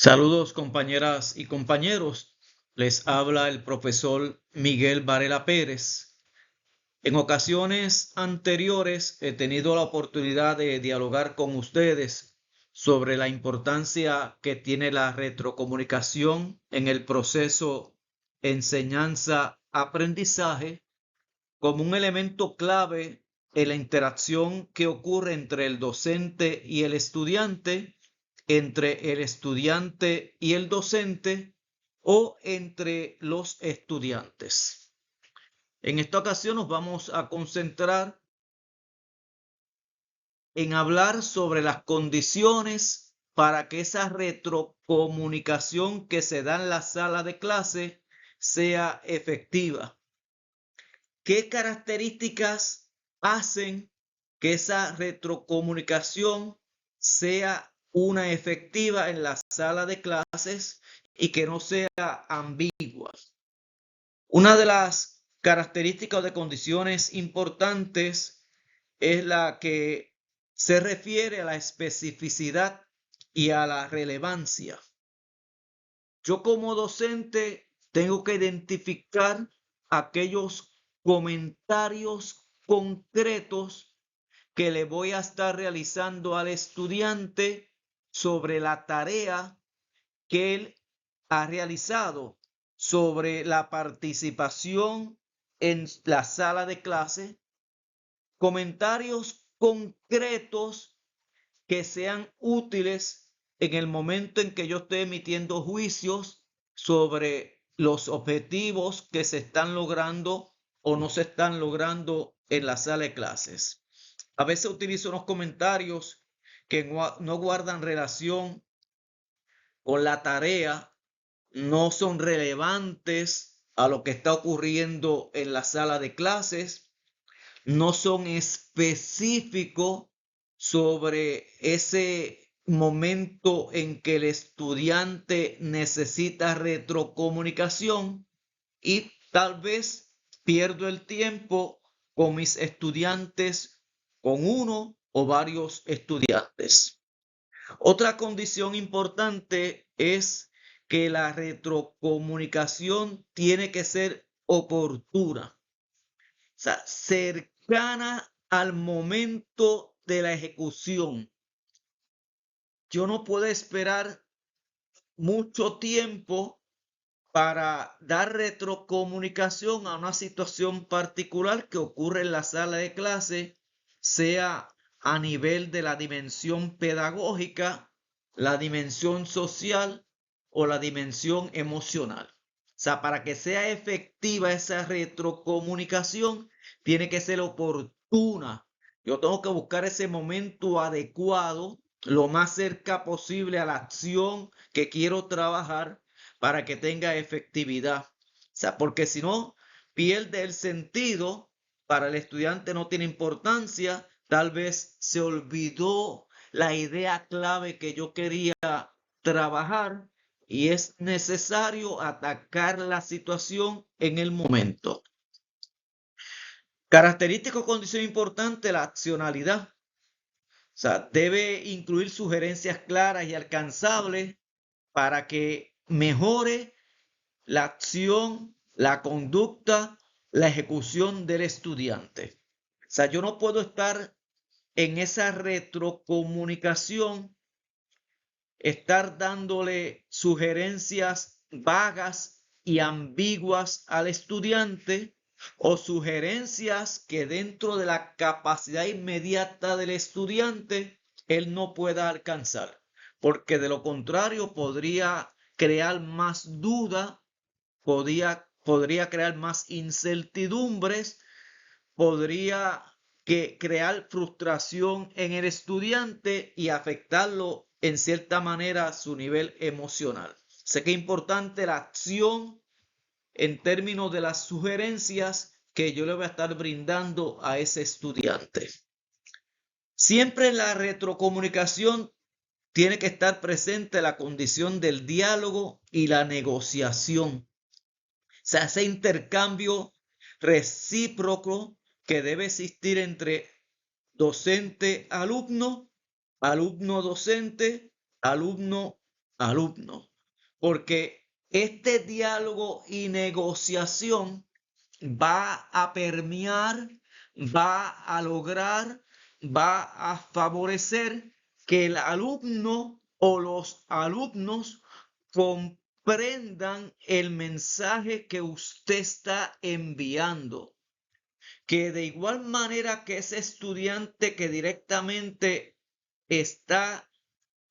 Saludos compañeras y compañeros, les habla el profesor Miguel Varela Pérez. En ocasiones anteriores he tenido la oportunidad de dialogar con ustedes sobre la importancia que tiene la retrocomunicación en el proceso enseñanza-aprendizaje como un elemento clave en la interacción que ocurre entre el docente y el estudiante, entre el estudiante y el docente o entre los estudiantes. En esta ocasión nos vamos a concentrar en hablar sobre las condiciones para que esa retrocomunicación que se da en la sala de clase sea efectiva. ¿Qué características hacen que esa retrocomunicación sea una efectiva en la sala de clases y que no sea ambigua? Una de las características o de condiciones importantes es la que se refiere a la especificidad y a la relevancia. Yo como docente tengo que identificar aquellos comentarios concretos que le voy a estar realizando al estudiante sobre la tarea que él ha realizado, sobre la participación en la sala de clase, comentarios concretos que sean útiles en el momento en que yo esté emitiendo juicios sobre los objetivos que se están logrando o no se están logrando en la sala de clases. A veces utilizo unos comentarios que no guardan relación con la tarea, no son relevantes a lo que está ocurriendo en la sala de clases, no son específicos sobre ese momento en que el estudiante necesita retrocomunicación y tal vez pierdo el tiempo con mis estudiantes, con uno o varios estudiantes. Otra condición importante es que la retrocomunicación tiene que ser oportuna, o sea, cercana al momento de la ejecución. Yo no puedo esperar mucho tiempo para dar retrocomunicación a una situación particular que ocurre en la sala de clase, sea a nivel de la dimensión pedagógica, la dimensión social o la dimensión emocional. O sea, para que sea efectiva esa retrocomunicación, tiene que ser oportuna. Yo tengo que buscar ese momento adecuado, lo más cerca posible a la acción que quiero trabajar para que tenga efectividad. O sea, porque si no, pierde el sentido, para el estudiante no tiene importancia, tal vez se olvidó la idea clave que yo quería trabajar y es necesario atacar la situación en el momento. Característica o condición importante, la accionalidad. O sea, debe incluir sugerencias claras y alcanzables para que mejore la acción, la conducta, la ejecución del estudiante. O sea, yo no puedo estar en esa retrocomunicación, estar dándole sugerencias vagas y ambiguas al estudiante o sugerencias que dentro de la capacidad inmediata del estudiante él no pueda alcanzar, porque de lo contrario podría crear más duda, podría crear más incertidumbres, podría crear frustración en el estudiante y afectarlo en cierta manera su nivel emocional. Sé que es importante la acción en términos de las sugerencias que yo le voy a estar brindando a ese estudiante. Siempre en la retrocomunicación tiene que estar presente la condición del diálogo y la negociación. Se hace intercambio recíproco que debe existir entre docente-alumno, alumno-docente, alumno alumno, porque este diálogo y negociación va a permear, va a lograr, va a favorecer que el alumno o los alumnos comprendan el mensaje que usted está enviando. Que de igual manera que ese estudiante que directamente está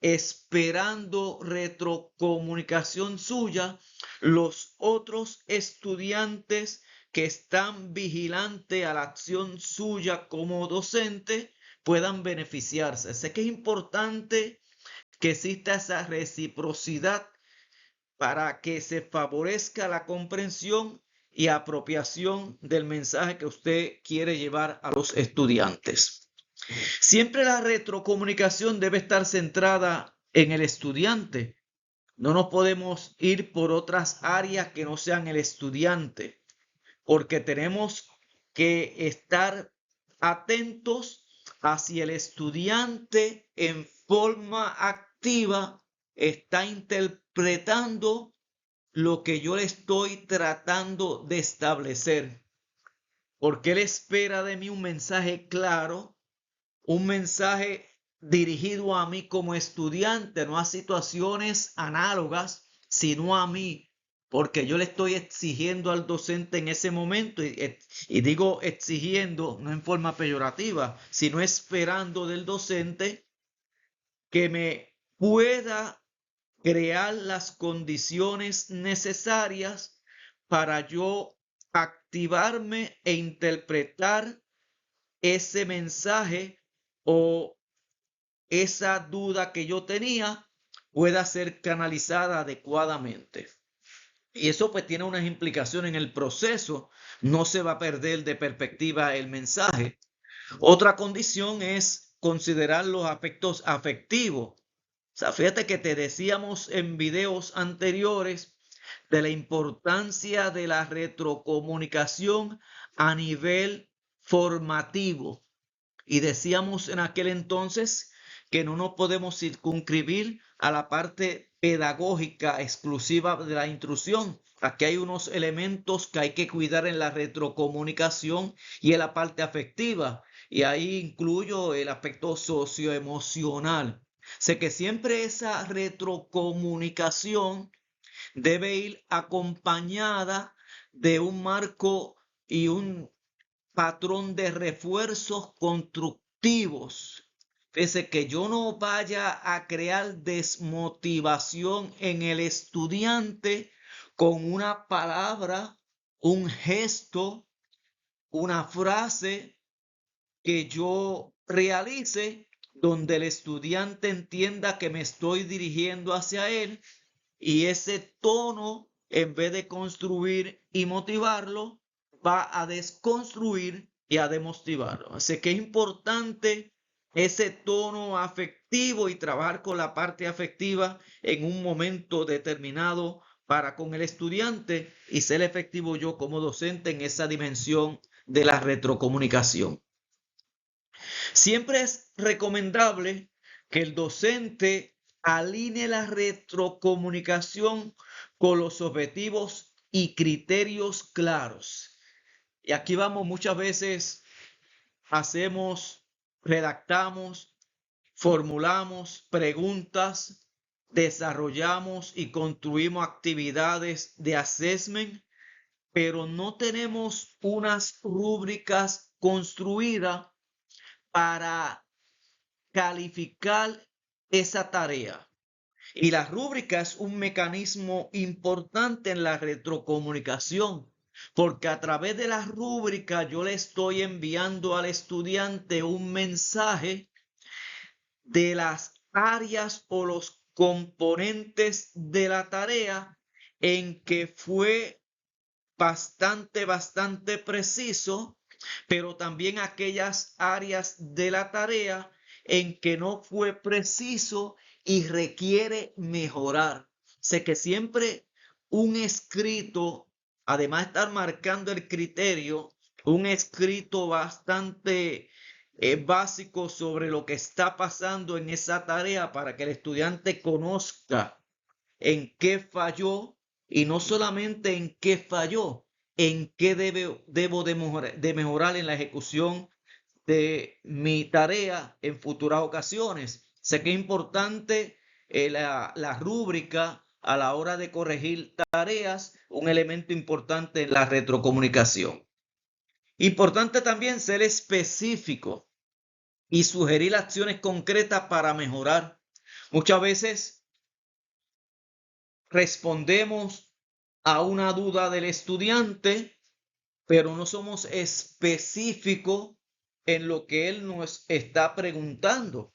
esperando retrocomunicación suya, los otros estudiantes que están vigilantes a la acción suya como docente puedan beneficiarse. Sé que es importante que exista esa reciprocidad para que se favorezca la comprensión y apropiación del mensaje que usted quiere llevar a los estudiantes. Siempre la retrocomunicación debe estar centrada en el estudiante. No nos podemos ir por otras áreas que no sean el estudiante, porque tenemos que estar atentos a si el estudiante en forma activa está interpretando lo que yo le estoy tratando de establecer. Porque él espera de mí un mensaje claro, un mensaje dirigido a mí como estudiante, no a situaciones análogas, sino a mí, porque yo le estoy exigiendo al docente en ese momento, y digo exigiendo no en forma peyorativa, sino esperando del docente que me pueda crear las condiciones necesarias para yo activarme e interpretar ese mensaje o esa duda que yo tenía pueda ser canalizada adecuadamente. Y eso pues tiene unas implicaciones en el proceso. No se va a perder de perspectiva el mensaje. Otra condición es considerar los aspectos afectivos. O sea, fíjate que te decíamos en videos anteriores de la importancia de la retrocomunicación a nivel formativo. Y decíamos en aquel entonces que no nos podemos circunscribir a la parte pedagógica exclusiva de la instrucción. Aquí hay unos elementos que hay que cuidar en la retrocomunicación y en la parte afectiva. Y ahí incluyo el aspecto socioemocional. Sé que siempre esa retrocomunicación debe ir acompañada de un marco y un patrón de refuerzos constructivos. Pese que yo no vaya a crear desmotivación en el estudiante con una palabra, un gesto, una frase que yo realice donde el estudiante entienda que me estoy dirigiendo hacia él y ese tono, en vez de construir y motivarlo, va a desconstruir y a demotivarlo. Así que es importante ese tono afectivo y trabajar con la parte afectiva en un momento determinado para con el estudiante y ser efectivo yo como docente en esa dimensión de la retrocomunicación. Siempre es recomendable que el docente alinee la retrocomunicación con los objetivos y criterios claros. Y aquí vamos, muchas veces hacemos, redactamos, formulamos preguntas, desarrollamos y construimos actividades de assessment, pero no tenemos unas rúbricas construidas para calificar esa tarea. Y la rúbrica es un mecanismo importante en la retrocomunicación, porque a través de la rúbrica yo le estoy enviando al estudiante un mensaje de las áreas o los componentes de la tarea en que fue bastante preciso, pero también aquellas áreas de la tarea en que no fue preciso y requiere mejorar. Sé que siempre un escrito, además de estar marcando el criterio, un escrito bastante básico sobre lo que está pasando en esa tarea para que el estudiante conozca en qué falló y no solamente en qué falló, en qué debo de mejorar en la ejecución de mi tarea en futuras ocasiones. Sé que es importante la rúbrica a la hora de corregir tareas, un elemento importante en la retrocomunicación. Importante también ser específico y sugerir acciones concretas para mejorar. Muchas veces respondemos a una duda del estudiante, pero no somos específicos en lo que él nos está preguntando.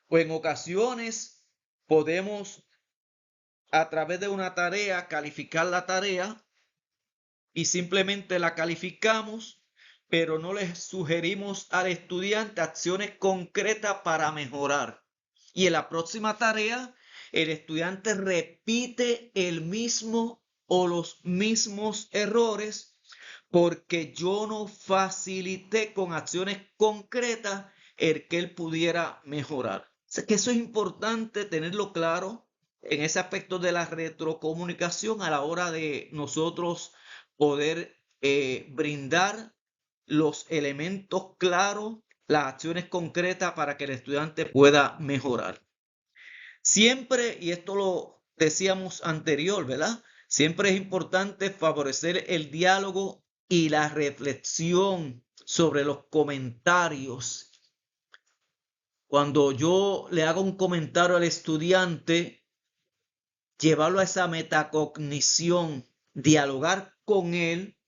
O en ocasiones podemos, a través de una tarea, calificar la tarea y simplemente la calificamos, pero no les sugerimos al estudiante acciones concretas para mejorar. Y en la próxima tarea, el estudiante repite el mismo o los mismos errores porque yo no facilité con acciones concretas el que él pudiera mejorar. O sea, que eso es importante tenerlo claro en ese aspecto de la retrocomunicación a la hora de nosotros poder brindar los elementos claros, las acciones concretas para que el estudiante pueda mejorar. Siempre, y esto lo decíamos anterior, ¿verdad? Siempre es importante favorecer el diálogo y la reflexión sobre los comentarios. Cuando yo le hago un comentario al estudiante, llevarlo a esa metacognición, dialogar con él,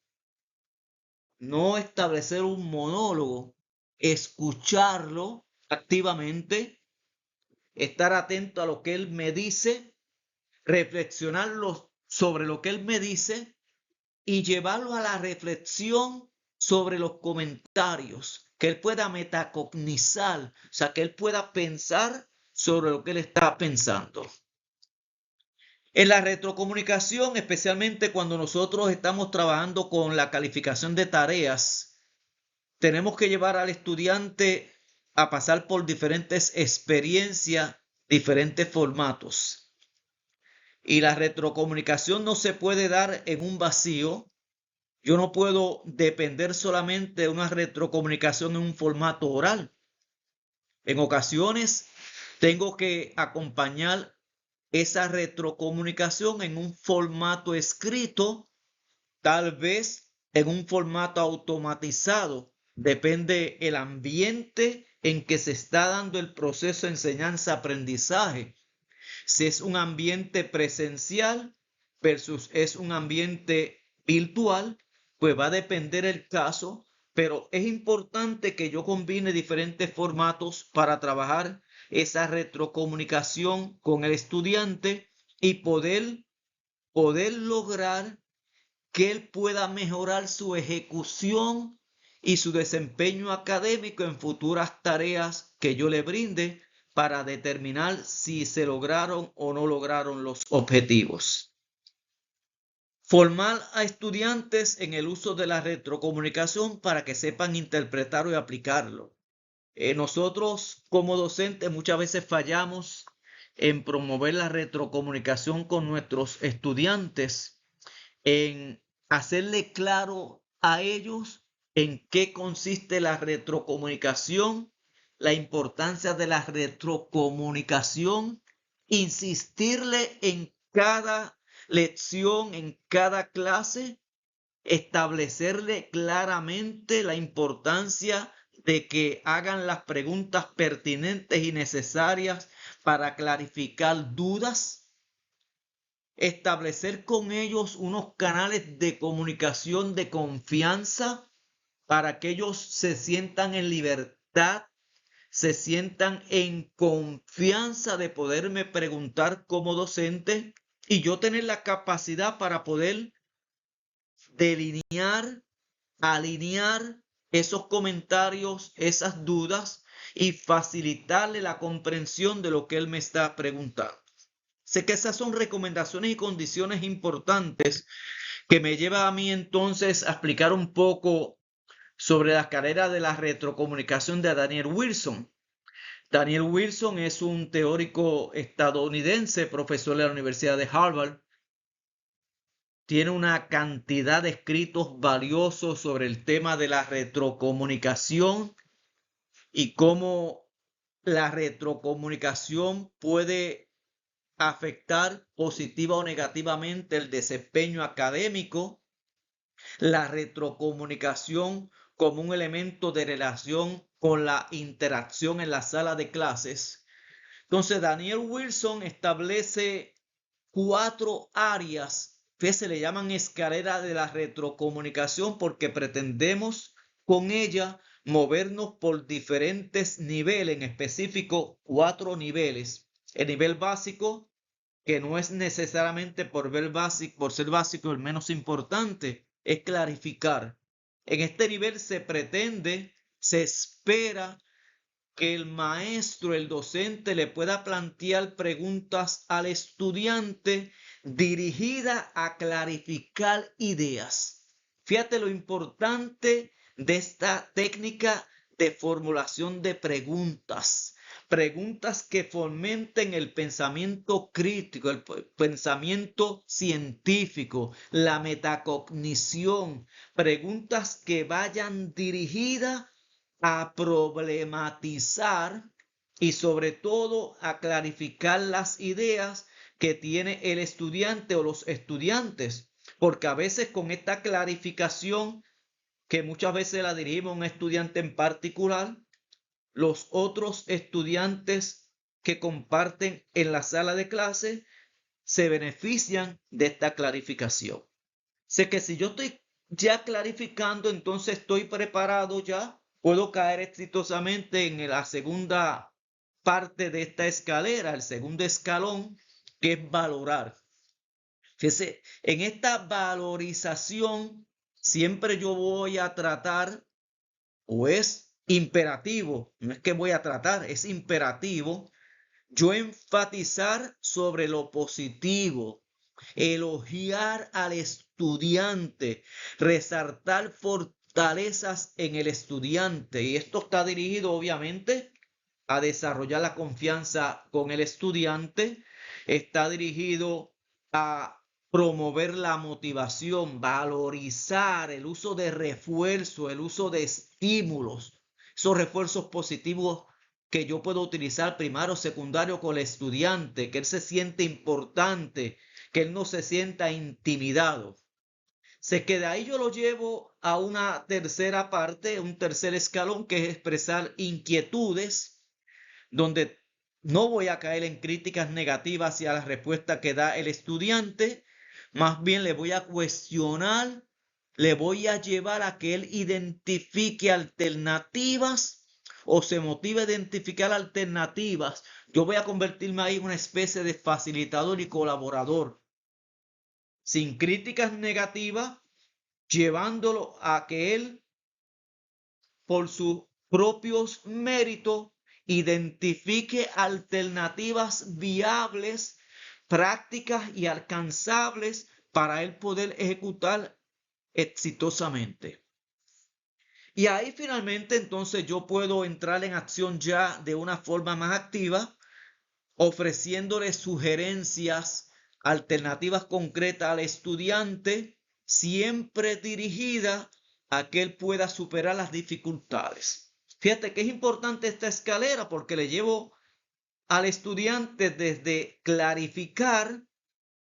no establecer un monólogo, escucharlo activamente, estar atento a lo que él me dice, reflexionar sobre lo que él me dice y llevarlo a la reflexión sobre los comentarios, que él pueda metacognizar, o sea, que él pueda pensar sobre lo que él está pensando. En la retrocomunicación, especialmente cuando nosotros estamos trabajando con la calificación de tareas, tenemos que llevar al estudiante a pasar por diferentes experiencias, diferentes formatos. Y la retrocomunicación no se puede dar en un vacío. Yo no puedo depender solamente de una retrocomunicación en un formato oral. En ocasiones tengo que acompañar esa retrocomunicación en un formato escrito, tal vez en un formato automatizado. Depende el ambiente en que se está dando el proceso de enseñanza-aprendizaje. Si es un ambiente presencial versus es un ambiente virtual, pues va a depender el caso, pero es importante que yo combine diferentes formatos para trabajar esa retrocomunicación con el estudiante y poder lograr que él pueda mejorar su ejecución y su desempeño académico en futuras tareas que yo le brinde para determinar si se lograron o no lograron los objetivos. Formar a estudiantes en el uso de la retrocomunicación para que sepan interpretarlo y aplicarlo. Nosotros como docentes muchas veces fallamos en promover la retrocomunicación con nuestros estudiantes, en hacerle claro a ellos en qué consiste la retrocomunicación, la importancia de la retrocomunicación, insistirle en cada lección, en cada clase, establecerle claramente la importancia de que hagan las preguntas pertinentes y necesarias para clarificar dudas, establecer con ellos unos canales de comunicación de confianza para que ellos se sientan en libertad, se sientan en confianza de poderme preguntar como docente y yo tener la capacidad para poder delinear, alinear esos comentarios, esas dudas y facilitarle la comprensión de lo que él me está preguntando. Sé que esas son recomendaciones y condiciones importantes que me lleva a mí entonces a explicar un poco sobre la carrera de la retrocomunicación de Daniel Wilson. Daniel Wilson es un teórico estadounidense, profesor de la Universidad de Harvard. Tiene una cantidad de escritos valiosos sobre el tema de la retrocomunicación y cómo la retrocomunicación puede afectar positiva o negativamente el desempeño académico, la retrocomunicación como un elemento de relación con la interacción en la sala de clases. Entonces, Daniel Wilson establece 4 áreas que se le llaman escalera de la retrocomunicación porque pretendemos con ella movernos por diferentes niveles, en específico 4 niveles. El nivel básico, que no es necesariamente por ser básico el menos importante, es clarificar. En este nivel se espera que el maestro, el docente, le pueda plantear preguntas al estudiante dirigidas a clarificar ideas. Fíjate lo importante de esta técnica de formulación de preguntas. Preguntas que fomenten el pensamiento crítico, el pensamiento científico, la metacognición. Preguntas que vayan dirigidas a problematizar y sobre todo a clarificar las ideas que tiene el estudiante o los estudiantes, porque a veces con esta clarificación que muchas veces la dirigimos a un estudiante en particular, los otros estudiantes que comparten en la sala de clase se benefician de esta clarificación. Sé que si yo estoy ya clarificando, entonces estoy preparado ya. Puedo caer exitosamente en la segunda parte de esta escalera, el segundo escalón, que es valorar. Fíjese, en esta valorización siempre yo voy a tratar, o es imperativo, no es que voy a tratar, es imperativo, yo enfatizar sobre lo positivo, elogiar al estudiante, resaltar fortalezas en el estudiante. Y esto está dirigido obviamente a desarrollar la confianza con el estudiante, está dirigido a promover la motivación, valorizar el uso de refuerzo, el uso de estímulos, esos refuerzos positivos que yo puedo utilizar primario o secundario con el estudiante, que él se siente importante, que él no se sienta intimidado. Sé que de ahí yo lo llevo a una tercera parte, un tercer escalón, que es expresar inquietudes, donde no voy a caer en críticas negativas hacia la respuesta que da el estudiante, más bien le voy a cuestionar, le voy a llevar a que él identifique alternativas o se motive a identificar alternativas. Yo voy a convertirme ahí en una especie de facilitador y colaborador, sin críticas negativas, llevándolo a que él, por sus propios méritos, identifique alternativas viables, prácticas y alcanzables para él poder ejecutar exitosamente. Y ahí finalmente entonces yo puedo entrar en acción ya de una forma más activa, ofreciéndole sugerencias, alternativas concretas al estudiante, siempre dirigida a que él pueda superar las dificultades. Fíjate que es importante esta escalera porque le llevo al estudiante desde clarificar,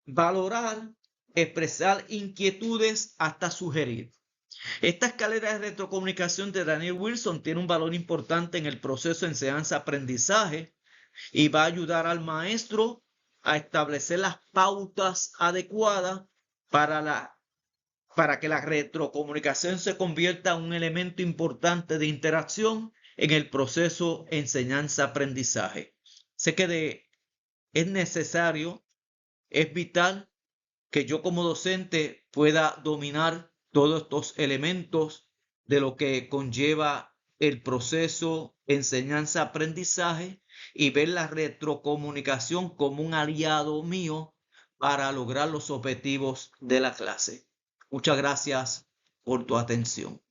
valorar, expresar inquietudes hasta sugerir. Esta escalera de retrocomunicación de Daniel Wilson tiene un valor importante en el proceso de enseñanza-aprendizaje y va a ayudar al maestro a establecer las pautas adecuadas para que la retrocomunicación se convierta en un elemento importante de interacción en el proceso enseñanza-aprendizaje. Sé que es necesario, es vital que yo como docente pueda dominar todos estos elementos de lo que conlleva el proceso enseñanza-aprendizaje y ver la retrocomunicación como un aliado mío para lograr los objetivos de la clase. Muchas gracias por tu atención.